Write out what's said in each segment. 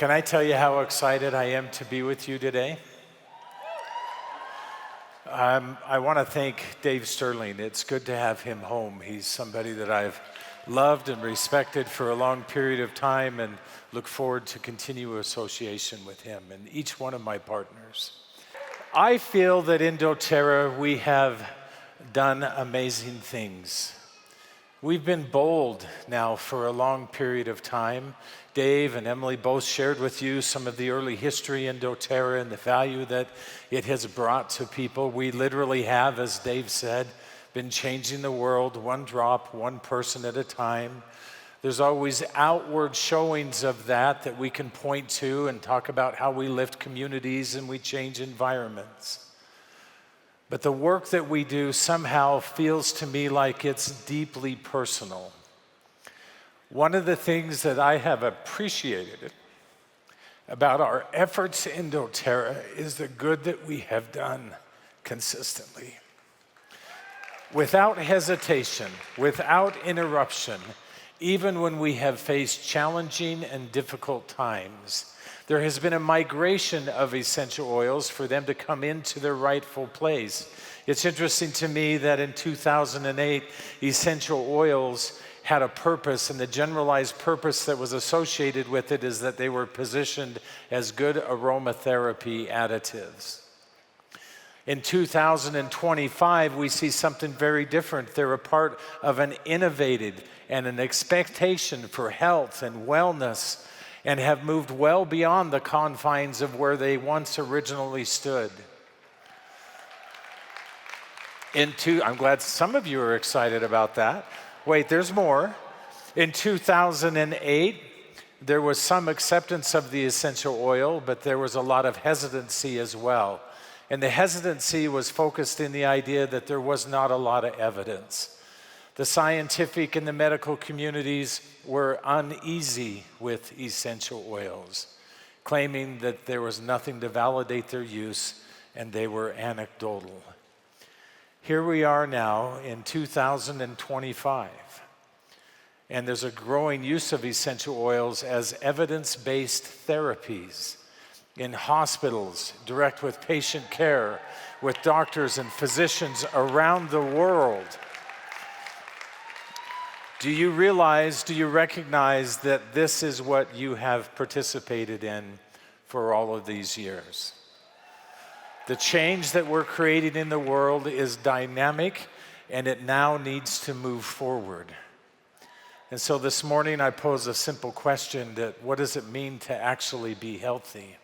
Can I tell you how excited I am to be with you today? I want to thank Dave Sterling. It's good to have him home. He's somebody that I've loved and respected for a long period of time and look forward to continue association with him and each one of my partners. I feel that in doTERRA we have done amazing things. We've been bold now for a long period of time. Dave and Emily both shared with you some of the early history in doTERRA and the value that it has brought to people. We literally have, as Dave said, been changing the world one drop, one person at a time. There's always outward showings of that we can point to and talk about how we lift communities and we change environments. But the work that we do somehow feels to me like it's deeply personal. One of the things that I have appreciated about our efforts in doTERRA is the good that we have done consistently. Without hesitation, without interruption, even when we have faced challenging and difficult times, there has been a migration of essential oils for them to come into their rightful place. It's interesting to me that in 2008, essential oils had a purpose, and the generalized purpose that was associated with it is that they were positioned as good aromatherapy additives. In 2025, we see something very different. They're a part of an innovated and an expectation for health and wellness, and have moved well beyond the confines of where they once originally stood. I'm glad some of you are excited about that. Wait, there's more. In 2008, there was some acceptance of the essential oil, but there was a lot of hesitancy as well. And the hesitancy was focused in the idea that there was not a lot of evidence. The scientific and the medical communities were uneasy with essential oils, claiming that there was nothing to validate their use and they were anecdotal. Here we are now in 2025, and there's a growing use of essential oils as evidence-based therapies in hospitals, direct with patient care, with doctors and physicians around the world. Do you recognize that this is what you have participated in for all of these years? The change that we're creating in the world is dynamic, and it now needs to move forward. And so this morning I pose a simple question: that what does it mean to actually be healthy?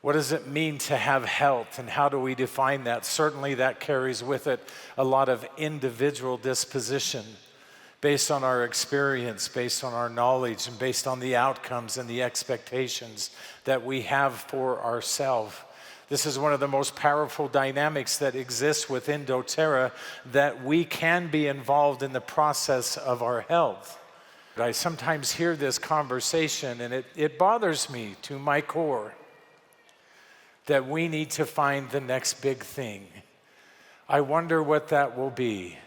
What does it mean to have health, and how do we define that? Certainly that carries with it a lot of individual disposition, based on our experience, based on our knowledge, and based on the outcomes and the expectations that we have for ourselves. This is one of the most powerful dynamics that exists within doTERRA, that we can be involved in the process of our health. I sometimes hear this conversation, and it bothers me to my core, that we need to find the next big thing. I wonder what that will be.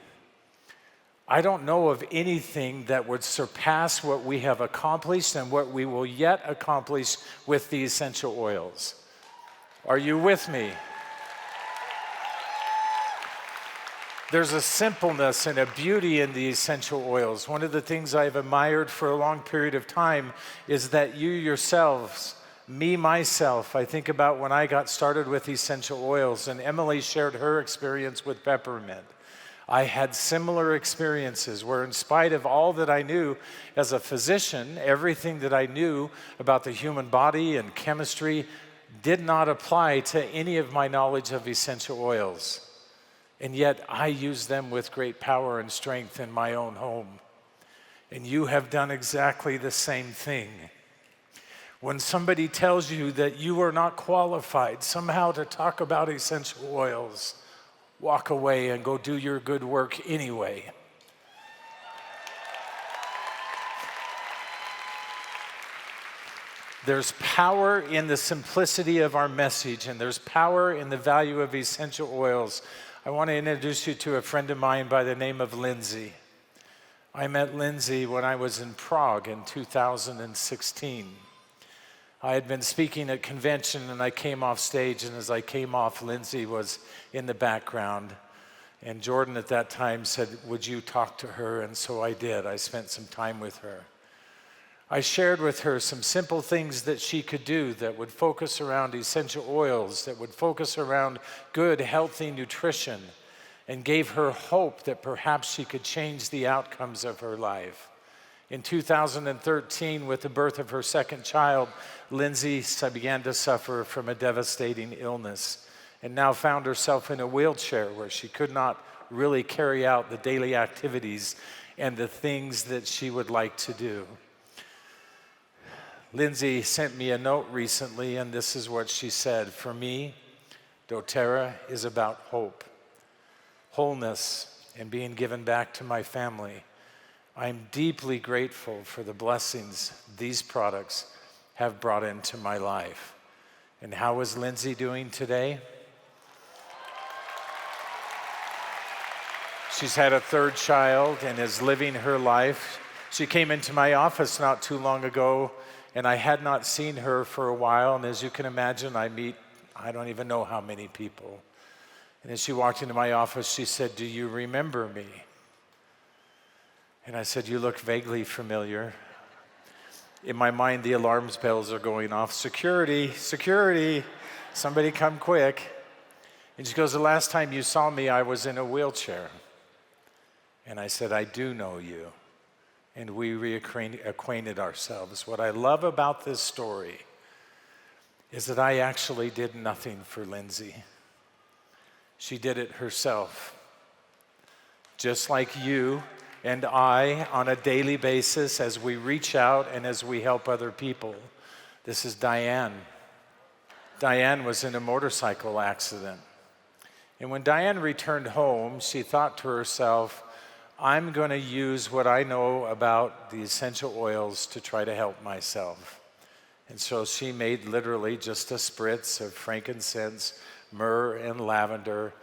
I don't know of anything that would surpass what we have accomplished and what we will yet accomplish with the essential oils. Are you with me? There's a simpleness and a beauty in the essential oils. One of the things I've admired for a long period of time is that you yourselves, myself, I think about when I got started with essential oils, and Emily shared her experience with peppermint. I had similar experiences where, in spite of all that I knew as a physician, everything that I knew about the human body and chemistry did not apply to any of my knowledge of essential oils. And yet I use them with great power and strength in my own home. And you have done exactly the same thing. When somebody tells you that you are not qualified somehow to talk about essential oils, walk away and go do your good work anyway. There's power in the simplicity of our message, and there's power in the value of essential oils. I want to introduce you to a friend of mine by the name of Lindsay. I met Lindsay when I was in Prague in 2016. I had been speaking at convention and I came off stage, and as I came off, Lindsay was in the background. And Jordan at that time said, "Would you talk to her?" And so I did. I spent some time with her. I shared with her some simple things that she could do that would focus around essential oils, that would focus around good, healthy nutrition, and gave her hope that perhaps she could change the outcomes of her life. In 2013, with the birth of her second child, Lindsay began to suffer from a devastating illness and now found herself in a wheelchair where she could not really carry out the daily activities and the things that she would like to do. Lindsay sent me a note recently, and this is what she said. "For me, doTERRA is about hope, wholeness, and being given back to my family. I'm deeply grateful for the blessings these products have brought into my life." And how is Lindsay doing today? She's had a third child and is living her life. She came into my office not too long ago, and I had not seen her for a while. And as you can imagine, I meet, I don't even know how many people. And as she walked into my office, she said, "Do you remember me?" And I said, "You look vaguely familiar." In my mind, the alarm bells are going off. "Security, security, somebody come quick." And she goes, "The last time you saw me, I was in a wheelchair." And I said, "I do know you." And we reacquainted ourselves. What I love about this story is that I actually did nothing for Lindsay. She did it herself. Just like you and I, on a daily basis, as we reach out and as we help other people. This is Diane. Diane was in a motorcycle accident. And when Diane returned home, she thought to herself, "I'm going to use what I know about the essential oils to try to help myself." And so she made literally just a spritz of frankincense, myrrh, and lavender,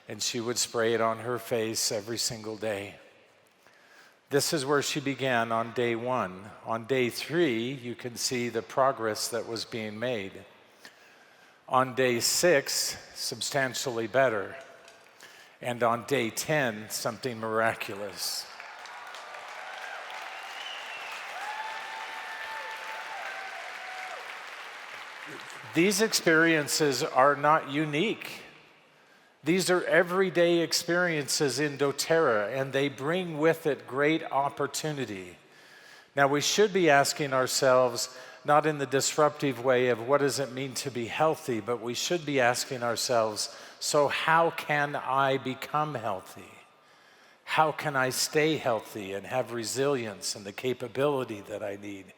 and she would spray it on her face every single day. This is where she began on day 1. On day 3, you can see the progress that was being made. On day 6, substantially better. And on day 10, something miraculous. These experiences are not unique. These are everyday experiences in doTERRA, and they bring with it great opportunity. Now, we should be asking ourselves, not in the disruptive way of what does it mean to be healthy, but we should be asking ourselves, so how can I become healthy? How can I stay healthy and have resilience and the capability that I need?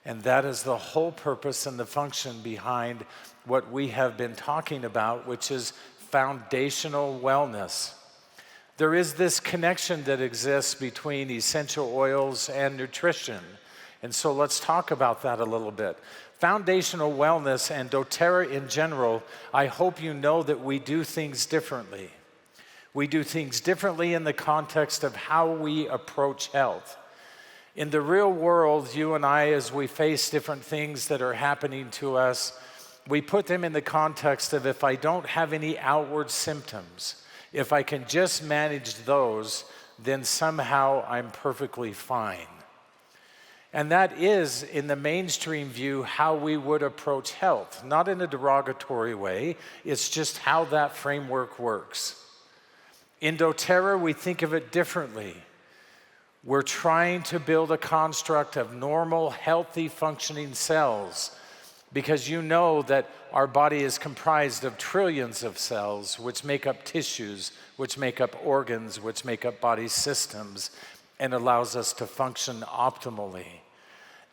And that is the whole purpose and the function behind what we have been talking about, which is foundational wellness. There is this connection that exists between essential oils and nutrition. And so let's talk about that a little bit. Foundational wellness and doTERRA in general, I hope you know that we do things differently. We do things differently in the context of how we approach health. In the real world, you and I, as we face different things that are happening to us, we put them in the context of if I don't have any outward symptoms, if I can just manage those, then somehow I'm perfectly fine. And that is, in the mainstream view, how we would approach health. Not in a derogatory way, it's just how that framework works. In doTERRA, we think of it differently. We're trying to build a construct of normal, healthy, functioning cells, because you know that our body is comprised of trillions of cells, which make up tissues, which make up organs, which make up body systems, and allows us to function optimally.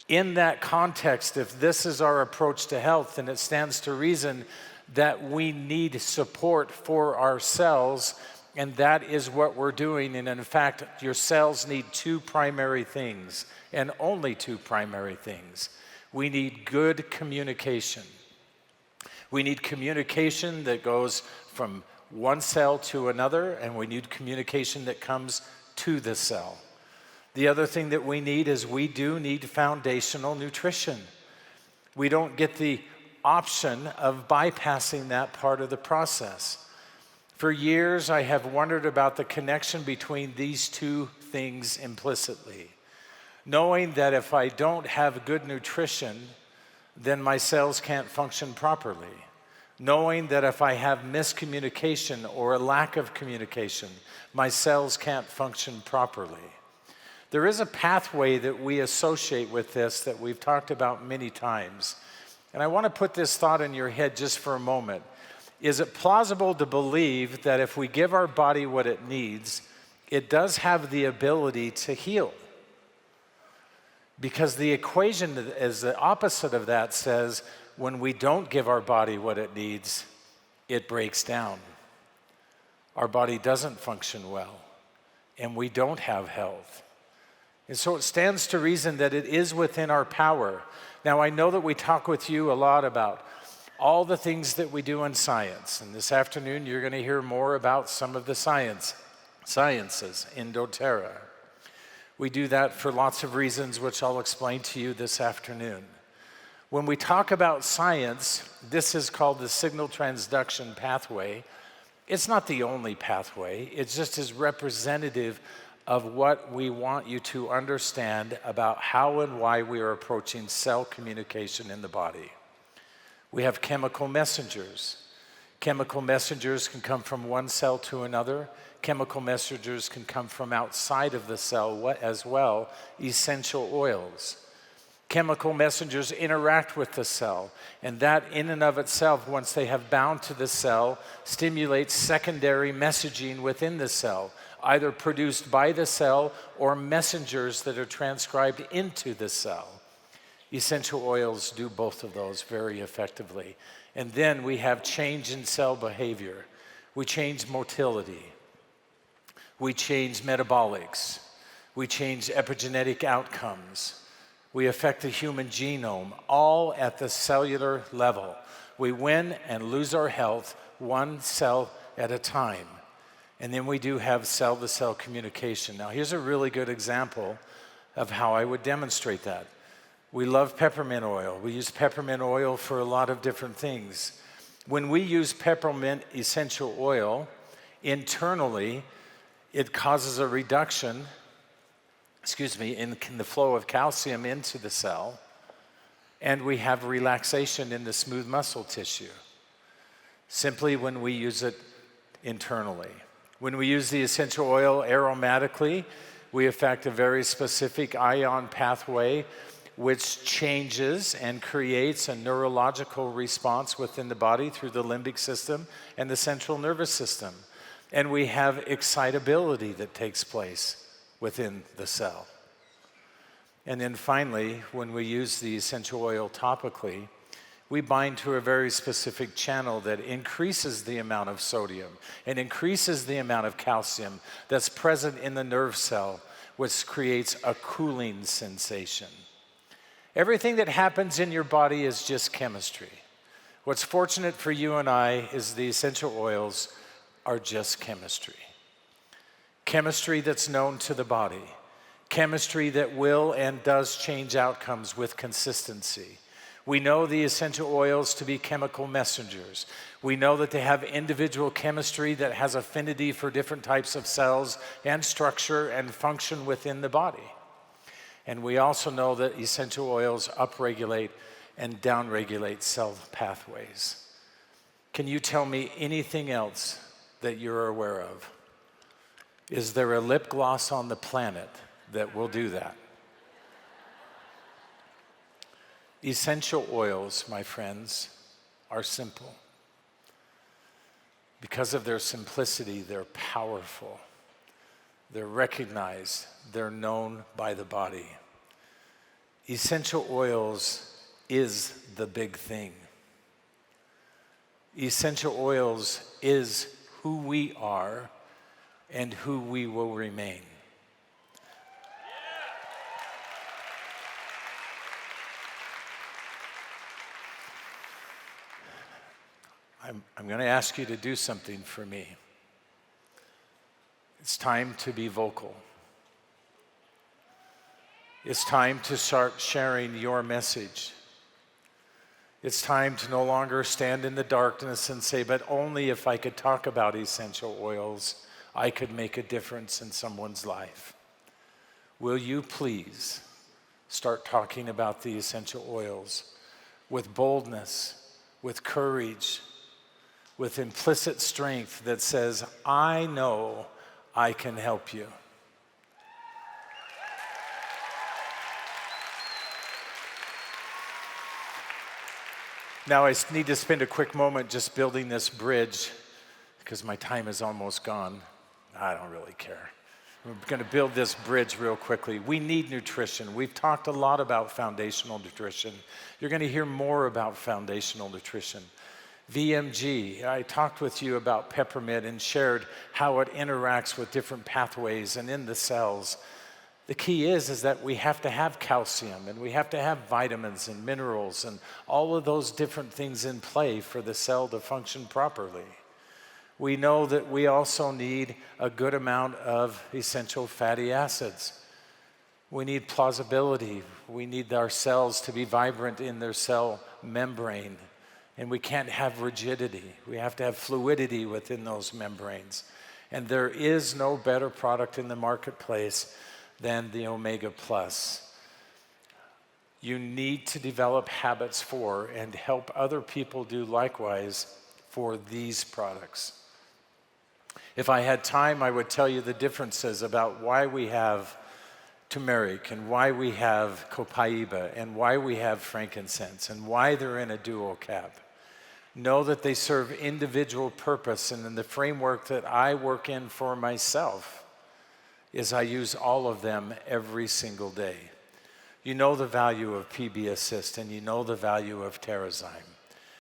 In that context, if this is our approach to health, then it stands to reason that we need support for our cells, and that is what we're doing. And in fact, your cells need 2 primary things, and only 2 primary things. We need good communication. We need communication that goes from one cell to another, and we need communication that comes to the cell. The other thing that we need is we do need foundational nutrition. We don't get the option of bypassing that part of the process. For years, I have wondered about the connection between these two things implicitly, knowing that if I don't have good nutrition, then my cells can't function properly. Knowing that if I have miscommunication or a lack of communication, my cells can't function properly. There is a pathway that we associate with this that we've talked about many times. And I want to put this thought in your head just for a moment. Is it plausible to believe that if we give our body what it needs, it does have the ability to heal? Because the equation is the opposite of that, says when we don't give our body what it needs, it breaks down. Our body doesn't function well, and we don't have health. And so it stands to reason that it is within our power. Now, I know that we talk with you a lot about all the things that we do in science, and this afternoon you're going to hear more about some of the sciences in doTERRA. We do that for lots of reasons, which I'll explain to you this afternoon. When we talk about science, this is called the signal transduction pathway. It's not the only pathway. It just is representative of what we want you to understand about how and why we are approaching cell communication in the body. We have chemical messengers. Chemical messengers can come from one cell to another. Chemical messengers can come from outside of the cell as well, essential oils. Chemical messengers interact with the cell, and that in and of itself, once they have bound to the cell, stimulates secondary messaging within the cell, either produced by the cell or messengers that are transcribed into the cell. Essential oils do both of those very effectively. And then we have change in cell behavior. We change motility. We change metabolics. We change epigenetic outcomes. We affect the human genome, all at the cellular level. We win and lose our health one cell at a time. And then we do have cell-to-cell communication. Now, here's a really good example of how I would demonstrate that. We love peppermint oil. We use peppermint oil for a lot of different things. When we use peppermint essential oil, internally, it causes a reduction, in the flow of calcium into the cell, and we have relaxation in the smooth muscle tissue, simply when we use it internally. When we use the essential oil aromatically, we affect a very specific ion pathway which changes and creates a neurological response within the body through the limbic system and the central nervous system. And we have excitability that takes place within the cell. And then finally, when we use the essential oil topically, we bind to a very specific channel that increases the amount of sodium and increases the amount of calcium that's present in the nerve cell, which creates a cooling sensation. Everything that happens in your body is just chemistry. What's fortunate for you and I is the essential oils are just chemistry. Chemistry that's known to the body. Chemistry that will and does change outcomes with consistency. We know the essential oils to be chemical messengers. We know that they have individual chemistry that has affinity for different types of cells and structure and function within the body. And we also know that essential oils upregulate and downregulate cell pathways. Can you tell me anything else that you're aware of? Is there a lip gloss on the planet that will do that? Essential oils, my friends, are simple. Because of their simplicity, they're powerful. They're recognized. They're known by the body. Essential oils is the big thing. Essential oils is who we are and who we will remain. I'm going to ask you to do something for me. It's time to be vocal. It's time to start sharing your message. It's time to no longer stand in the darkness and say, but only if I could talk about essential oils, I could make a difference in someone's life. Will you please start talking about the essential oils with boldness, with courage, with implicit strength that says, I know I can help you. Now I need to spend a quick moment just building this bridge because my time is almost gone. I don't really care. We're going to build this bridge real quickly. We need nutrition. We've talked a lot about foundational nutrition. You're going to hear more about foundational nutrition. VMG, I talked with you about peppermint and shared how it interacts with different pathways and in the cells. The key is that we have to have calcium and we have to have vitamins and minerals and all of those different things in play for the cell to function properly. We know that we also need a good amount of essential fatty acids. We need plausibility. We need our cells to be vibrant in their cell membrane. And we can't have rigidity. We have to have fluidity within those membranes. And there is no better product in the marketplace than the Omega Plus. You need to develop habits for and help other people do likewise for these products. If I had time, I would tell you the differences about why we have turmeric and why we have copaiba and why we have frankincense and why they're in a dual cap. Know that they serve individual purpose, and in the framework that I work in for myself is I use all of them every single day. You know the value of PB Assist and you know the value of TerraZyme.